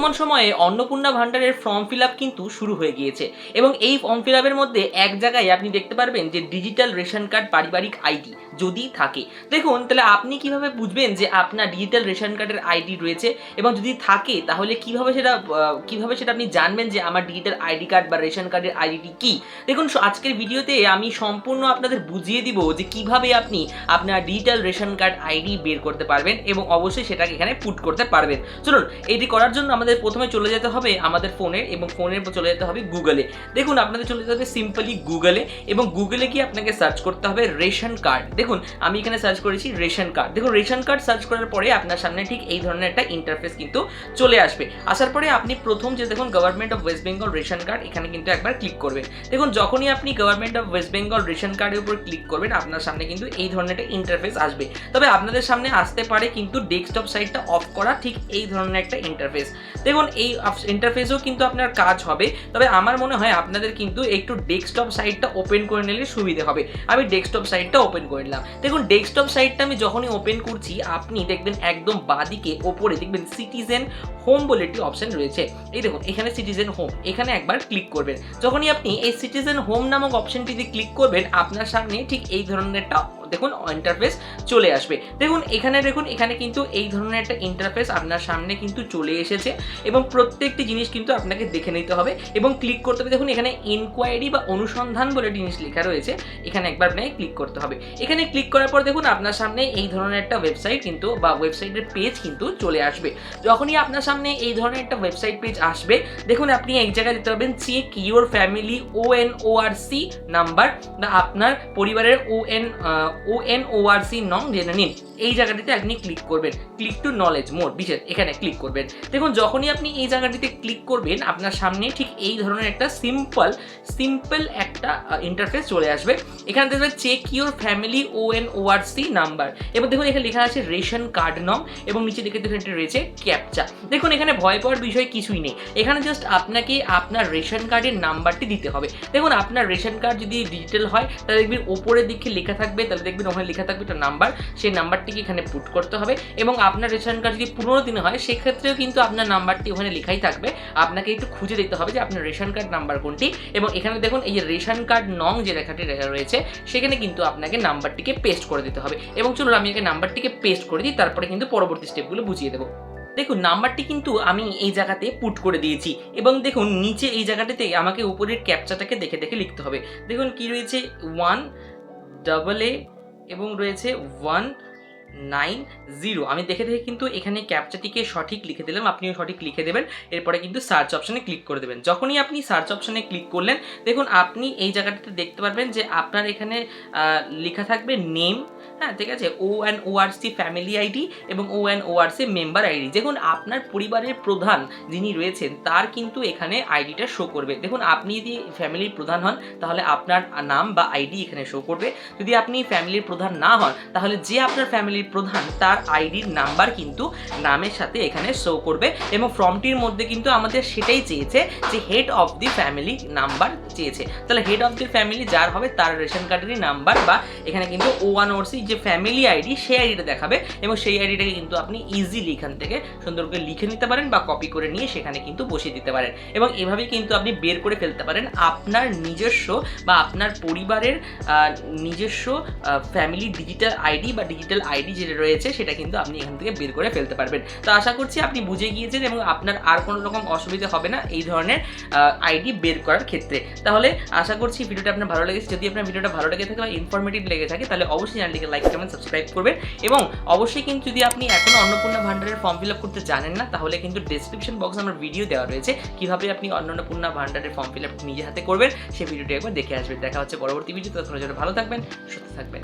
বর্তমান সময়ে অন্নপূর্ণা ভান্ডারের ফর্ম ফিল আপ কিন্তু শুরু হয়ে গিয়েছে এবং এই ফর্ম ফিল আপের মধ্যে এক জায়গায় আপনি দেখতে পারবেন যে ডিজিটাল রেশন কার্ড পারিবারিক আইডি যদি থাকে। দেখুন তাহলে আপনি কিভাবে বুঝবেন যে আপনার ডিজিটাল রেশন কার্ডের আইডি রয়েছে এবং যদি থাকে তাহলে কিভাবে সেটা আপনি জানবেন যে আমার ডিজিটাল আইডি কার্ড বা রেশন কার্ডের আইডিটি কি। দেখুন আজকের ভিডিওতে আমি সম্পূর্ণ আপনাদের বুঝিয়ে দিব যে কিভাবে আপনি আপনার ডিজিটাল রেশন কার্ড আইডি বের করতে পারবেন এবং অবশ্যই সেটাকে এখানে পুট করতে পারবেন। চলুন এটি করার জন্য আমাদের প্রথমে চলে যেতে হবে আমাদের ফোনের এবং ফোনের চলে যেতে হবে গুগলে। দেখুন আপনাদের চলে যেতে হবে সিম্পলি গুগলে এবং গুগলে গিয়ে আপনাকে সার্চ করতে হবে রেশন কার্ড। দেখুন আমি এখানে সার্চ করেছি রেশন কার্ড। দেখুন রেশন কার্ড সার্চ করার পরে আপনার সামনে ঠিক এই ধরনের একটা ইন্টারফেস কিন্তু চলে আসবে। আসার পরে আপনি প্রথম যে দেখুন government of West Bengal ration card, এখানে কিন্তু একবার ক্লিক করবেন। দেখুন যখনই আপনি government of West Bengal ration কার্ডের উপর ক্লিক করবেন আপনার সামনে কিন্তু এই ধরনের একটা ইন্টারফেস আসবে। তবে আপনাদের সামনে আসতে পারে কিন্তু ডেস্কটপ সাইটটা অফ করা ঠিক এই ধরনের একটা ইন্টারফেস। দেখুন এই ইন্টারফেসেও কিন্তু আপনার কাজ হবে, তবে আমার মনে হয় আপনাদের কিন্তু একটু ডেস্কটপ সাইটটা ওপেন করে নিলে সুবিধা হবে। আমি ডেস্কটপ সাইটটা ওপেন করে নিলাম। দেখুন ডেস্কটপ সাইটটা আমি যখনই ওপেন করছি আপনি দেখবেন একদম বাঁদিকে ওপরে দেখবেন সিটিজেন হোম বলে একটি অপশন রয়েছে। এই দেখুন এখানে সিটিজেন হোম, এখানে একবার ক্লিক করবেন। যখনই আপনি এই সিটিজেন হোম নামক অপশনটিতে ক্লিক করবেন আপনার সামনে ঠিক এই ধরনের একটা দেখুন ইন্টারফেস চলে আসবে। দেখুন এখানে কিন্তু এই ধরনের একটা ইন্টারফেস আপনার সামনে কিন্তু চলে এসেছে এবং প্রত্যেকটি জিনিস কিন্তু আপনাকে দেখে নিতে হবে এবং ক্লিক করতে হবে। দেখুন এখানে ইনকোয়ারি বা অনুসন্ধান বলে জিনিস লেখা রয়েছে, এখানে একবার আপনাকে ক্লিক করতে হবে। এখানে ক্লিক করার পর দেখুন আপনার সামনে এই ধরনের একটা ওয়েবসাইট কিন্তু বা ওয়েবসাইটের পেজ কিন্তু চলে আসবে। যখনই আপনার সামনে এই ধরনের একটা ওয়েবসাইট পেজ আসবে দেখুন আপনি এক জায়গায় দিতে পারবেন check your family ONORC number বা আপনার পরিবারের ONORC নং জেনে নিন। এই জায়গাটিতে আপনি ক্লিক করবেন, ক্লিক টু নলেজ মোর বিশেষ এখানে ক্লিক করবেন। দেখুন যখনই আপনি এই জায়গাটিতে ক্লিক করবেন আপনার সামনে ঠিক এই ধরনের একটা সিম্পল একটা ইন্টারফেস চলে আসবে। এখানে দেখবেন check your family ONORC number এবং দেখুন এখানে লেখা আছে রেশন কার্ড নং এবং নিচে দেখে দেখুন এটা রয়েছে ক্যাপচা। দেখুন এখানে ভয় পাওয়ার বিষয় কিছুই নেই, এখানে জাস্ট আপনাকে আপনার রেশন কার্ডের নাম্বারটি দিতে হবে। দেখুন আপনার রেশন কার্ড যদি ডিজিটাল হয় তাহলে দেখবেন ওপরের দিকে লেখা থাকবে, তাহলে দেখবেন ওখানে লেখা থাকবে একটা নাম্বার, সেই নাম্বারটিকে এখানে পুট করতে হবে এবং আপনার রেশন কার্ড যদি 15 দিনে হয় সেক্ষেত্রেও কিন্তু আপনার নাম্বারটি ওখানে লেখাই থাকবে। আপনাকে একটু খুঁজে দিতে হবে যে আপনার রেশন কার্ড নাম্বার কোনটি এবং এখানে দেখুন এই যে রেশন কার্ড নং যে লেখাটি লেখা রয়েছে সেখানে কিন্তু আপনাকে নাম্বারটিকে পেস্ট করে দিতে হবে এবং চলুন আমি এখানে নাম্বারটিকে পেস্ট করে দিই, তারপরে কিন্তু পরবর্তী স্টেপগুলো বুঝিয়ে দেবো। দেখুন নাম্বারটি কিন্তু আমি এই জায়গাতে পুট করে দিয়েছি এবং দেখুন নিচে এই জায়গাটিতে আমাকে উপরের ক্যাপচাটাকে দেখে দেখে লিখতে হবে। দেখুন কি রয়েছে 1AA এবং রয়েছে 190। আমি দেখে দেখে কিন্তু এখানে ক্যাপচাটিকে সঠিক লিখে দিলাম, আপনিও সঠিক লিখে দেবেন। এরপরে কিন্তু সার্চ অপশানে ক্লিক করে দেবেন। যখনই আপনি সার্চ অপশানে ক্লিক করলেন দেখুন আপনি এই জায়গাটাতে দেখতে পারবেন যে আপনার এখানে লেখা থাকবে নেম, হ্যাঁ ঠিক আছে, ONORC ফ্যামিলি আইডি এবং ONORC মেম্বার আইডি। দেখুন আপনার পরিবারের প্রধান যিনি রয়েছেন তার কিন্তু এখানে আইডিটা শো করবে। দেখুন আপনি যদি ফ্যামিলির প্রধান হন তাহলে আপনার নাম বা আইডি এখানে শো করবে। যদি আপনি ফ্যামিলির প্রধান না হন তাহলে যে আপনার ফ্যামিলির প্রধান তার আইডির নাম্বার কিন্তু নামের সাথে এখানে শো করবে এবং ফর্মটির মধ্যে কিন্তু আমাদের সেটাই চেয়েছে যে head of the family number চেয়েছে। তাহলে হেড অফ দি ফ্যামিলি যার হবে তার রেশন কার্ডেরই নাম্বার বা এখানে কিন্তু ONORC যে ফ্যামিলি আইডি সেই আইডিটা দেখাবে এবং সেই আইডিটাকে কিন্তু আপনি ইজিলি এখান থেকে সুন্দর করে লিখে নিতে পারেন বা কপি করে নিয়ে সেখানে কিন্তু বসিয়ে দিতে পারেন এবং এভাবেই কিন্তু আপনি বের করে ফেলতে পারেন আপনার নিজস্ব বা আপনার পরিবারের নিজস্ব ফ্যামিলি ডিজিটাল আইডি বা ডিজিটাল আইডি যেটা রয়েছে সেটা কিন্তু আপনি এখান থেকে বের করে ফেলতে পারবেন। তো আশা করছি আপনি বুঝে গিয়েছেন এবং আপনার আর কোনো রকম অসুবিধা হবে না এই ধরনের আইডি বের করার ক্ষেত্রে। তাহলে আশা করছি ভিডিওটা আপনার ভালো লেগেছে। যদি আপনার ভিডিওটা ভালো লেগে থাকে বা ইনফরমেটিভ লেগে থাকে তাহলে অবশ্যই চ্যানেলটিকে লাইক কমেন্ট সাবস্ক্রাইব করবেন এবং অবশ্যই কিন্তু যদি আপনি এখনো অন্নপূর্ণা ভান্ডারের ফর্ম ফিল আপ করতে জানেন না তাহলে কিন্তু ডেসক্রিপশন বক্সে আমার ভিডিও দেওয়া রয়েছে কিভাবে আপনি অন্নপূর্ণা ভান্ডারের ফর্ম ফিল আপ নিজে হাতে করবেন, সেই ভিডিওটি একবার দেখে আসবেন। দেখা হচ্ছে পরবর্তী ভিডিও। ততক্ষণ ভালো থাকবেন, সুস্থ থাকবেন।